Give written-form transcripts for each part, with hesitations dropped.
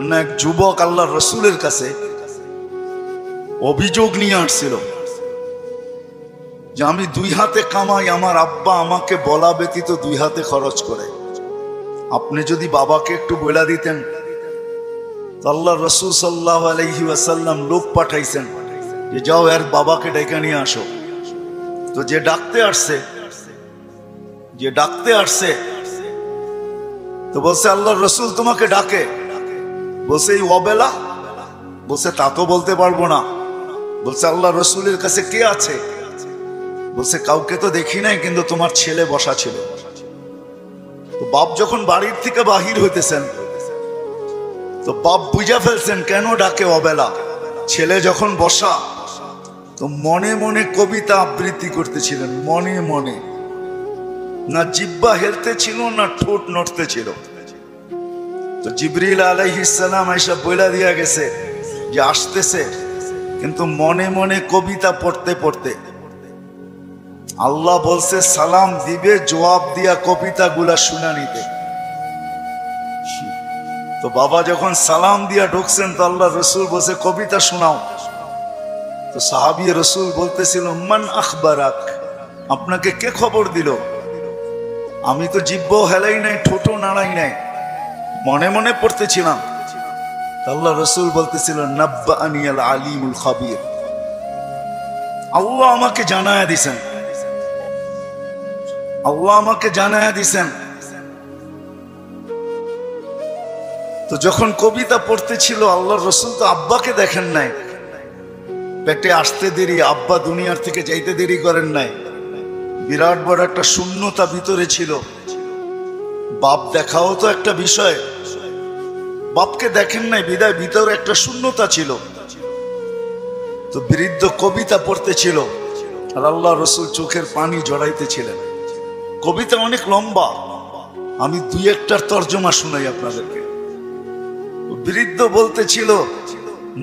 না এক যুবক আল্লাহর রসুলের কাছে অভিযোগ নিয়ে আসছিল যে আমি দুই হাতে কামাই, আমার আব্বা আমাকে বলা ব্যতীত দুই হাতে খরচ করে, আপনি যদি বাবাকে একটু বলে দিতেন। আল্লাহর রসুল সাল্লাল্লাহু আলাইহি ওয়াসাল্লাম লোক পাঠাইছেন যে যাও এর বাবাকে ডেকে নিয়ে আসো। তো যে ডাকতে আসছে তো বলছে আল্লাহর রসুল তোমাকে ডাকে। বলছে এই অবেলা? বলছে তা তো বলতে পারবো না। বলছে আল্লাহ রসুলের কাছে কে আছে? বলছে কাউকে তো দেখি নাই, কিন্তু তোমার ছেলে বসা ছিল। তো বাপ যখন বাড়ির থেকে বাহির হইতেছেন তো বাপ বুঝা ফেলছেন কেন ডাকে অবেলা। ছেলে যখন বসা তো মনে মনে কবিতা আবৃত্তি করতেছিলেন, মনে মনে, না জিহ্বা হেলতে ছিল না ঠোঁট নড়তে ছিল। তো জিবরিল আলাইহিস সালাম আয়েশা বইলা দিয়া গেছে যে আসতেছে, কিন্তু মনে মনে কবিতা পড়তে পড়তে আল্লাহ বলছে সালাম দিবে, জবাব দিয়া কবিতা গুলা শুনা নিতে। তো বাবা যখন সালাম দিয়া ঢুকছেন তো আল্লাহ রসুল বলছে কবিতা শোনাও। তো সাহাবী রসুল বলতেছিল মান আখবারাক, আপনাকে কে খবর দিল? আমি তো জিহ্বাও হেলাই নাই, ঠোঁটও নাড়াই নাই, মনে মনে পড়তেছিলাম। আল্লাহ রসুল বলতেছিল নাব্বাআনি আল আলিমুল খাবীর, আল্লাহ আমাকে জানায়া দিছেন, আল্লাহ আমাকে জানায়া দিছেন। তো যখন কবিতা পড়তেছিল আল্লাহর রসুল তো আব্বাকে দেখেন নাই, পেটে আসতে দেরি, আব্বা দুনিয়ার থেকে যাইতে দেরি করেন নাই, বিরাট বড় একটা শূন্যতা ভিতরে ছিল। বাপ দেখাও তো একটা বিষয়, বাপকে দেখেন নাই বিদায় ভিতরে একটা শূন্যতা ছিল। তো বৃদ্ধ কবিতা পড়তেছিল আর আল্লাহ রসুল চোখের পানি জড়াইতেছিলেন। কবিতা অনেক লম্বা, আমি দুই একটার তর্জমা শুনাই আপনাদেরকে। বৃদ্ধ বলতেছিল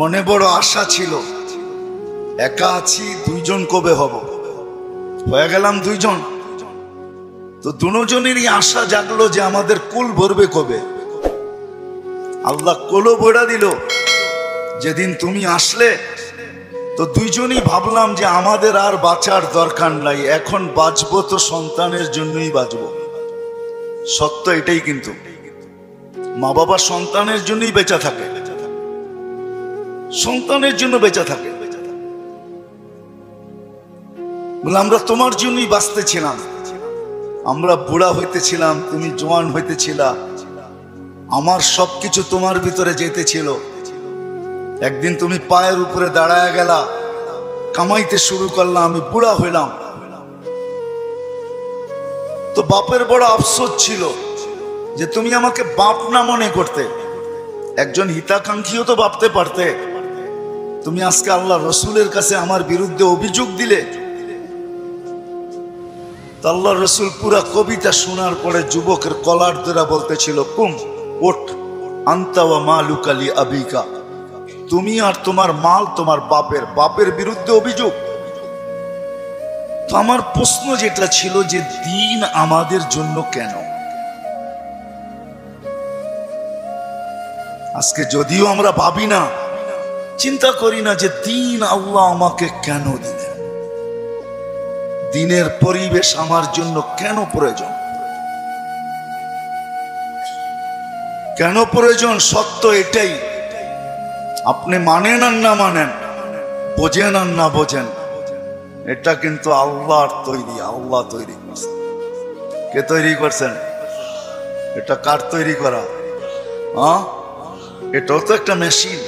মনে বড় আশা ছিল, একা আছি, দুইজন কবে হব, হয়ে গেলাম দুইজন। তো দুজনেরই আশা জাগলো যে আমাদের কুল ভরবে কবে। আল্লাহ কোলো ভরা দিল যেদিন তুমি আসলে। তো দুইজনই ভাবলাম যে আমাদের আর বাঁচার দরকার নাই, এখন বাঁচবো তো সন্তানের জন্যই বাঁচবো। সত্য এটাই, কিন্তু মা বাবা সন্তানের জন্যই বেঁচে থাকে, সন্তানের জন্য বেঁচে থাকে। বলে আমরা তোমার জন্যই বাঁচতেছিলাম, আমরা বুড়া হইতেছিলাম, তুমি জওয়ান হইতেছিলা, আমার সবকিছু তোমার ভিতরে যেতেছিল। একদিন তুমি পায়ের উপরে দাঁড়ায় গেলা, কামাইতে শুরু করলাম, আমি বুড়া হইলাম। তো বাপের বড় আফসোস ছিল যে তুমি আমাকে বাপ না মনে করতে, একজন হিতাকাঙ্ক্ষীও তো ভাবতে পারতে। তুমি আজকে আল্লাহ রসুলের কাছে আমার বিরুদ্ধে অভিযোগ দিলে। আল্লাহ রসুল পুরা কবিতা শোনার পরে যুবকের কলার ধরে বলতেছিল কুম ওঠ, আনতা ওয়া মালুকা লি আবিকা, তুমি আর তোমার মাল তোমার বাপের, বাপের বিরুদ্ধে অভিযোগ। তো আমার প্রশ্ন যেটা ছিল যে দিন আমাদের জন্য কেন? আজকে যদিও আমরা ভাবি না, চিন্তা করি না যে দিন আল্লাহ আমাকে কেন দিলেন, দিনের পরিবেশ আমার জন্য কেন প্রয়োজন, কেন প্রয়োজন? সত্য এটাই, আপনি মানেন আর না মানেন, বোঝেন আর না বোঝেন, এটা কিন্তু আল্লাহর তৈরি, আল্লাহ তৈরি করছেন। কে তৈরি করছেন? এটা কার তৈরি করা? এটাও তো একটা মেশিন,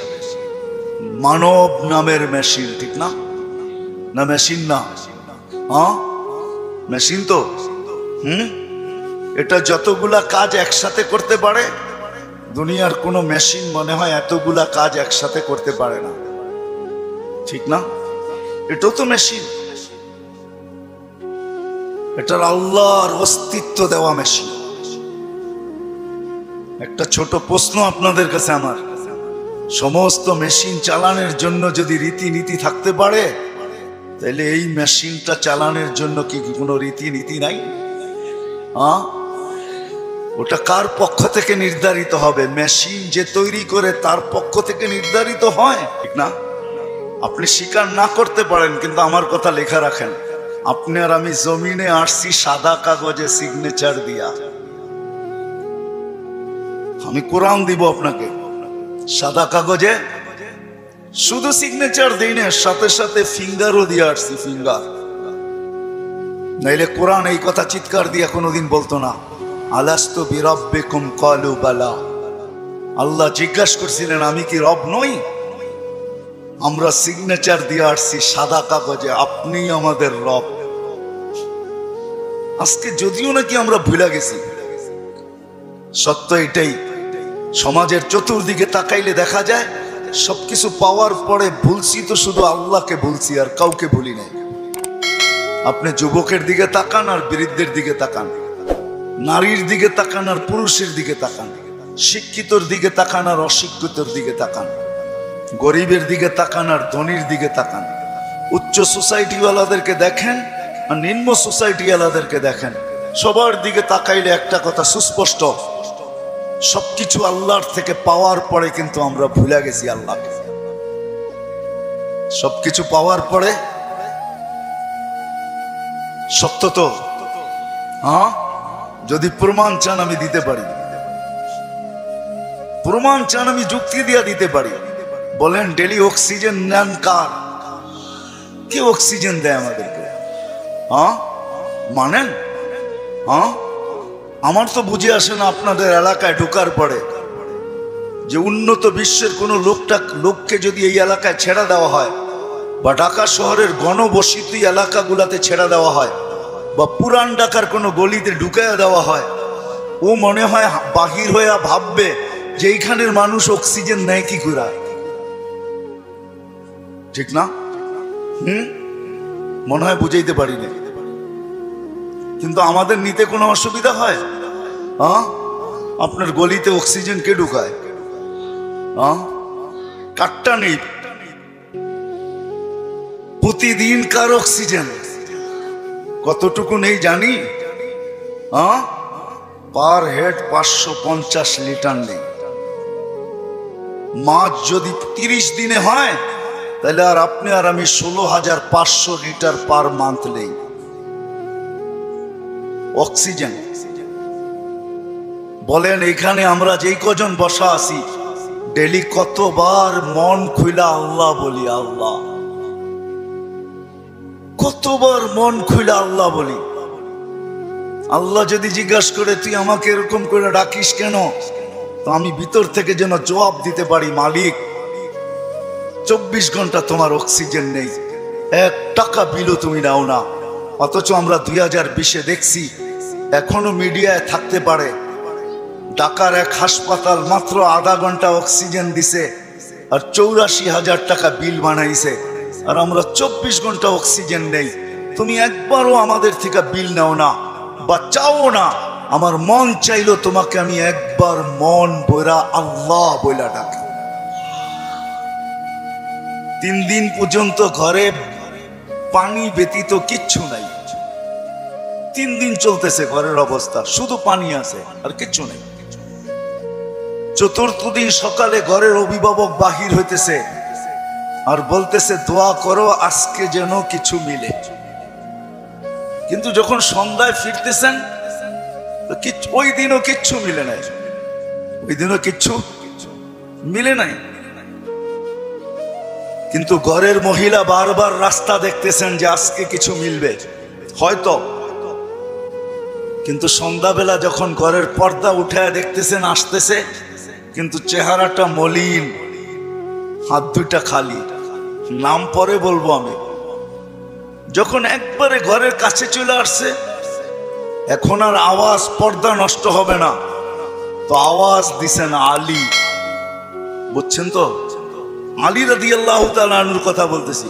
মানব নামের মেশিন, ঠিক না? না মেশিন না? মেশিন তো। এটা যতগুলা কাজ একসাথে করতে পারে, দুনিয়ার কোনো মেশিন মনে হয় এতগুলা কাজ একসাথে করতে পারে না, ঠিক না? এটাও তো মেশিন, এটার আল্লাহর অস্তিত্ব দেওয়া মেশিন। একটা ছোট প্রশ্ন আপনাদের কাছে আমার, সমস্ত মেশিন চালানোর জন্য যদি রীতিনীতি থাকতে পারে, তাহলে এই মেশিনটা চালানোর জন্য কি কোনো রীতিনীতি নাই? ওটা কার পক্ষ থেকে নির্ধারিত হবে? মেশিন যে তৈরি করে তার পক্ষ থেকে নির্ধারিত হয়, ঠিক না? আপনি স্বীকার না করতে পারেন, কিন্তু আমার কথা লেখা রাখেন, আপনি আর আমি জমিনে আসছি সাদা কাগজে সিগনেচার দিয়া। আমি কোরআন দিব আপনাকে, সাদা কাগজে শুধু সিগনেচার দিই না, সাথে সাথে ফিঙ্গারও দিয়ে আসছি, ফিঙ্গার। নাইলে কোরআন এই কথা চিৎকার দিয়ে কোনোদিন বলতো না, আলাস্তু বিরাব্বিকুম ক্বালু বালা। আল্লাহ জিজ্ঞাসা করছিলেন আমি কি রব নই? আমরা সিগনেচার দিয়ে আসছি সাদা কাগজে, আপনি আমাদের রব। আজকে যদিও নাকি আমরা ভুলে গেছি, সত্য এটাই, সমাজের চতুর্দিকে তাকাইলে দেখা যায় সবকিছু পাওয়ার পরে ভুলছি তো শুধু আল্লাহকে ভুলছি, আর কাউকে ভুলি নাই। আপনি যুবকের দিকে তাকান আর বৃদ্ধের দিকে তাকান, নারীর দিকে তাকান আর পুরুষের দিকে তাকান, শিক্ষিতর দিকে তাকান আর অশিক্ষিতর দিকে তাকান, গরিবের দিকে তাকান আর ধনীর দিকে তাকান, উচ্চ সোসাইটিওয়ালাদেরকে দেখেন আর নিম্ন সোসাইটিওয়ালাদেরকে দেখেন। সবার দিকে তাকাইলে একটা কথা সুস্পষ্ট, সবকিছু আল্লাহর থেকে পাওয়ার পরে কিন্তু আমরা ভুলে গেছি আল্লাহকে। সবকিছু পাওয়ার পরে, সত্য তো? হ্যাঁ, যদি প্রমাণ চান আমি দিতে পারি, প্রমাণ চান আমি যুক্তি দিয়ে দিতে পারি। বলেন ডেলি অক্সিজেন নেন কার? কে অক্সিজেন দেয় আমাদেরকে? হ্যাঁ মানেন? হ্যাঁ, আমার তো বুঝে আসে না আপনাদের এলাকায় ঢোকার পরে যে উন্নত বিশ্বের কোনো লোককে যদি এই এলাকায় ছেড়ে দেওয়া হয়, বা ঢাকা শহরের ঘনবসতি এলাকাগুলাতে ছেড়ে দেওয়া হয়, বা পুরান ঢাকার কোনো গলিতে ঢুকাইয়া দেওয়া হয়, ও মনে হয় বাহির হইয়া ভাববে যে এইখানের মানুষ অক্সিজেন নেয় কি করে, ঠিক না? মনে হয় বুঝাইতে পারি না, কিন্তু আমাদের নিতে কোনো অসুবিধা হয়? হ্যাঁ, আপনার গলিতে অক্সিজেন কে ঢুকায়? হ্যাঁ, কাটটা নেই, প্রতিদিন কার অক্সিজেন কতটুকু নেই জানি? হ্যাঁ, পার হেড 550 লিটার নেই। মাছ যদি 30 দিনে হয়, তাহলে আর আপনি আর আমি 16,500 লিটার পার মান্থ নেই অক্সিজেন। বলেন এখানে আমরা যেই কজন বসা আছি, ডেলি কতবার মন খুইলা আল্লাহ বলি? আল্লাহ, কতবার মন খুইলা আল্লাহ বলি? আল্লাহ যদি জিজ্ঞাসা করে তুই আমাকে এরকম করে ডাকিস কেন, তো আমি ভিতর থেকে যেন জবাব দিতে পারি, মালিক 24 ঘন্টা তোমার অক্সিজেন নেই, 1 টাকা বিলও তুমি নাও না। অথচ আমরা 2020-এ দেখছি এখনো মিডিয়ায় থাকতে পারে ঢাকার এক হাসপাতাল মাত্র আধা ঘন্টা অক্সিজেন দিছে আর 84,000 টাকা বিল বানাইছে, আর আমরা 24 ঘন্টা অক্সিজেন নেই। তুমি একবারও আমাদের থেকে বিল নাও না বা চাও না। আমার মন চাইলো তোমাকে আমি একবার মন বইরা আল্লাহ বইলা ডাকি। 3 দিন পর্যন্ত ঘরে পানি ব্যতীত কিচ্ছু নাই। 3 দিন চলতেছে ঘরের অবস্থা, শুধু পানি আছে আর কিচ্ছু নেই। 4র্থ দিন সকালে ঘরের অভিভাবক বাহির হইতেছে আর বলতেছে দোয়া করো আজকে যেন কিছু মিলে। কিন্তু যখন সন্ধ্যায় ফিরতেছেন ওই দিনও কিচ্ছু মিলে নাই, ওই দিনও কিচ্ছু মিলে নাই। কিন্তু ঘরের মহিলা বারবার রাস্তা দেখতেছেন যে আজকে কিছু মিলবে হয়তো, কিন্তু সন্ধ্যাবেলা যখন ঘরের পর্দা উঠায় দেখতেছেন আসতেছে, কিন্তু চেহারাটা মলিন, হাত দুইটা খালি। নাম পরে বলবো আমি। যখন একবারে ঘরের কাছে চলে আসছে, এখন আর আওয়াজ, পর্দা নষ্ট হবে না, তো আওয়াজ দিছেন আলী। বুঝছেন তো? আলী রাদিয়াল্লাহু তাআলা আনহুর কথা বলতেছি।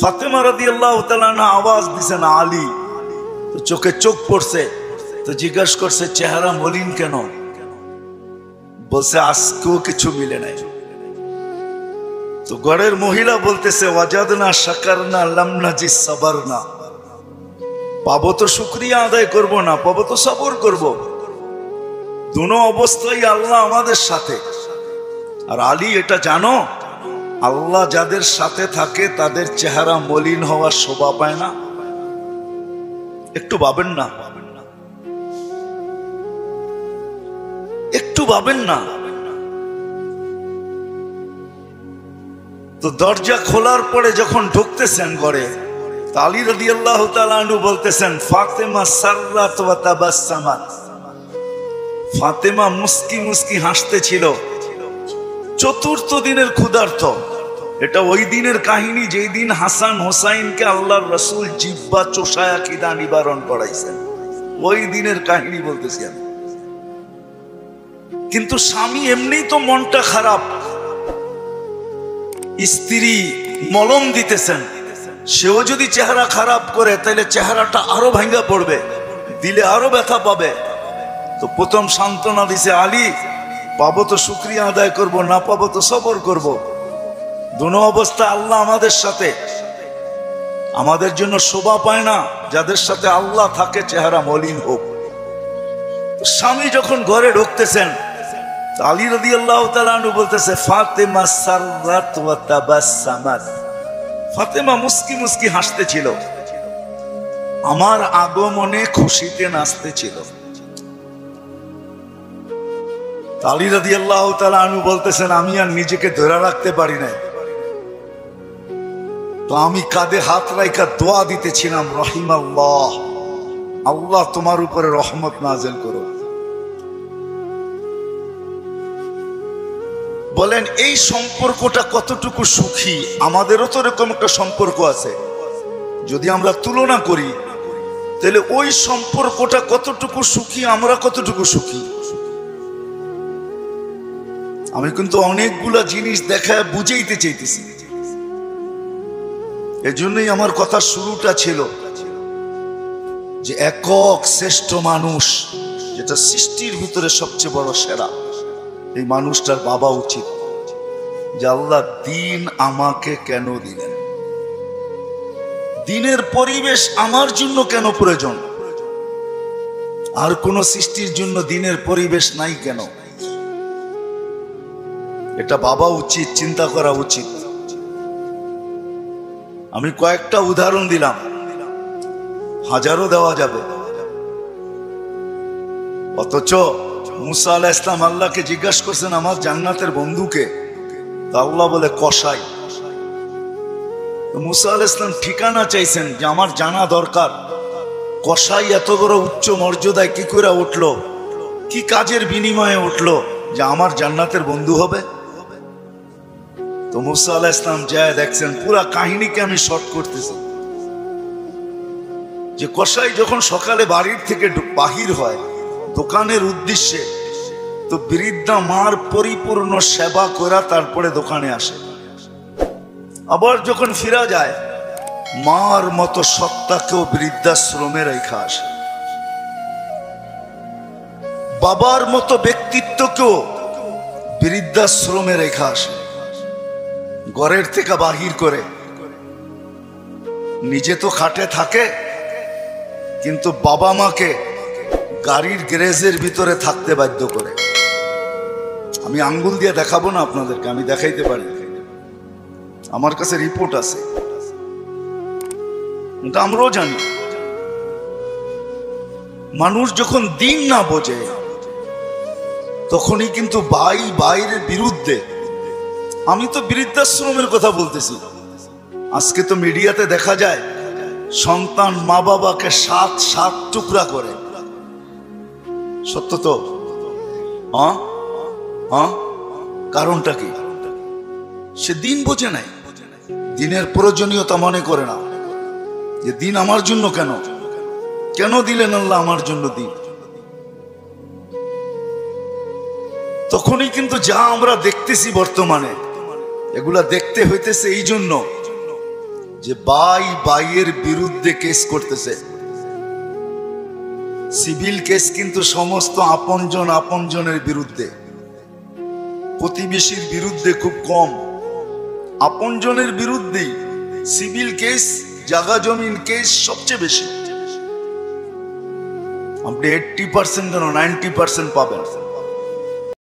ফাতেমা রাদিয়াল্লাহু তাআলা আনহা আওয়াজ দিছেন আলী। তো চোখে চোখ পড়ছে, তো জিজ্ঞাসা করছে চেহারা মলিন কেন? বলছে আজকেও কিছু মিলে নাই। তো ঘরের মহিলা বলতেছে ওয়াজাদনা শাকারনা লাম নাজি সাবারনা। পাবো তো শুকরিয়া আদায় করব না, পাবো তো সবর করব। দুনো অবস্থায় আল্লাহ আমাদের সাথে। আর আলী এটা জানো, আল্লাহ যাদের সাথে থাকে তাদের চেহারা মলিন হওয়ার শোভা পায় না। একটু ভাবেন না, একটু ভাবেন না। তো দরজা খোলার পরে যখন ঢুকতেছেন ঘরে, আলী রাদিয়াল্লাহু তাআলা আনহু বলতেছেন, ফাতেমা সাররাত ওয়া তাবাসসামাত। ফাতেমা মুস্কি মুস্কি হাসতেছিল। চতুর্থ দিনের ক্ষুধার্ত। এটা ওই দিনের কাহিনী যেই দিন হাসান হোসাইনকে আল্লাহর রাসূল জিহ্বা চোষায়া খিদা নিবারণ করাইছেন। ওই দিনের কাহিনী বলতেছি আমি। কিন্তু স্বামী এমনি তো মনটা খারাপ, স্ত্রী মলম দিতেছেন, সেও যদি চেহারা খারাপ করে তাহলে চেহারাটা আরো ভাঙ্গা পড়বে, দিলে আরো ব্যথা পাবে। তো প্রথম সান্ত্বনা দিছে, আলী পাবো তো শুকরিয়া আদায় করব, না পাবো তো সবর করব। দুনো অবস্থা আল্লাহ আমাদের সাথে। আমাদের জন্য শোভা পায় না যাদের সাথে আল্লাহ থাকে চেহারা মলিন হোক। স্বামী যখন ঘরে ঢুকতেছেন, আলী রাদিয়াল্লাহু তাআলা আনহু বলতেছে, ফাতেমা সাররাত ওয়া তাবাসসামাত। ফাতেমা মুস্কি মুস্কি হাসতেছিল, আমার আগমনে খুশিতে নাচতেছিল। আলী রাদিয়াল্লাহু তাআলা আনহু বলতেছেন, আমি আর নিজেকে ধরে রাখতে পারি নাই। তো আমি কাঁধে হাত রাইখা দোয়া দিতেছিলাম, রহিমাল্লাহ, আল্লাহ তোমার উপরে রহমত নাযিল করো। বলেন এই সম্পর্কটা কতটুকু সুখী। আমাদেরও তো এরকম একটা সম্পর্ক আছে। যদি আমরা তুলনা করি তাহলে ওই সম্পর্কটা কতটুকু সুখী, আমরা কতটুকু সুখী। আমি কিন্তু অনেকগুলা জিনিস দেখায় বুঝাইতে চাইতেছি। এজন্যই আমার কথা শুরুটা ছিল যে একক শ্রেষ্ঠ মানুষ, যেটা সৃষ্টির ভিতরে সবচেয়ে বড় সেরা, এই মানুষটার ভাবা উচিত যে আল্লাহ দিন আমাকে কেন দিলেন, দিনের পরিবেশ আমার জন্য কেন প্রয়োজন, আর কোন সৃষ্টির জন্য দিনের পরিবেশ নাই কেন। এটা ভাবা উচিত, চিন্তা করা উচিত। আমি কয়েকটা উদাহরণ দিলাম, হাজারো দেওয়া যাবে। অথচ মুসা আলাইহিস সালাম আল্লাহকে জিজ্ঞাসা করছেন, আমার জান্নাতের বন্ধুকে? তা আল্লাহ বলে কসাই। মুসা আলাইহিস সালাম ঠিকানা চাইছেন যে আমার জানা দরকার, কসাই এত বড় উচ্চ মর্যাদায় কি করে উঠলো, কি কাজের বিনিময়ে উঠলো যে আমার জান্নাতের বন্ধু হবে। তো মুসা আলাইহিস সালাম যায় দেখছেন, পুরা কাহিনীকে আমি শর্ট করতেছি, যে কসাই যখন সকালে বাড়ির থেকে বাহির হয় দোকানের উদ্দেশ্যে, তো বৃদ্ধা মার পরিপূর্ণ সেবা করা তারপরে দোকানে আসে। আবার যখন ফিরা যায়, মার মতো সত্তাকেও বৃদ্ধাশ্রমে রেখা আসে। বাবার মতো ব্যক্তিত্বকেও বৃদ্ধাশ্রমে রেখা আসে। ঘরের থেকে বাহির করে, নিজে তো খাটে থাকে, কিন্তু বাবা মাকে গাড়ির গ্যারেজের ভিতরে থাকতে বাধ্য করে। আমি আঙ্গুল দিয়ে দেখাবো না আপনাদেরকে, আমি দেখাইতে পারি, আমার কাছে রিপোর্ট আছে, কিন্তু আমরাও জানি। মানুষ যখন দিন না বোঝে তখনই কিন্তু ভাই ভাইয়ের বিরুদ্ধে। আমি তো বৃদ্ধাশ্রমের কথা বলতেছি। আজকে তো মিডিয়াতে দেখা যায় সন্তান মা বাবাকে 7 টুকরা করে। সত্য তো? কারণটা কি? সে দিন বোঝে নাই, দিনের প্রয়োজনীয়তা মনে করে না, যে দিন আমার জন্য কেন, কেন দিলেন আল্লাহ আমার জন্য দিন। তখনই কিন্তু যা আমরা দেখতেছি বর্তমানে, এগুলা দেখতে হইতেছে এই জন্য যে ভাই ভাইয়ের বিরুদ্ধে কেস করতেছে। সিভিল কেস কিন্তু সমস্ত আপনজন আপনজনের বিরুদ্ধে, প্রতিবেশীর বিরুদ্ধে খুব কম, আপনজনের বিরুদ্ধেই সিভিল কেস, জায়গা জমিন কেস সবচেয়ে বেশি। আপনি 80% কেন 90% পাবেন।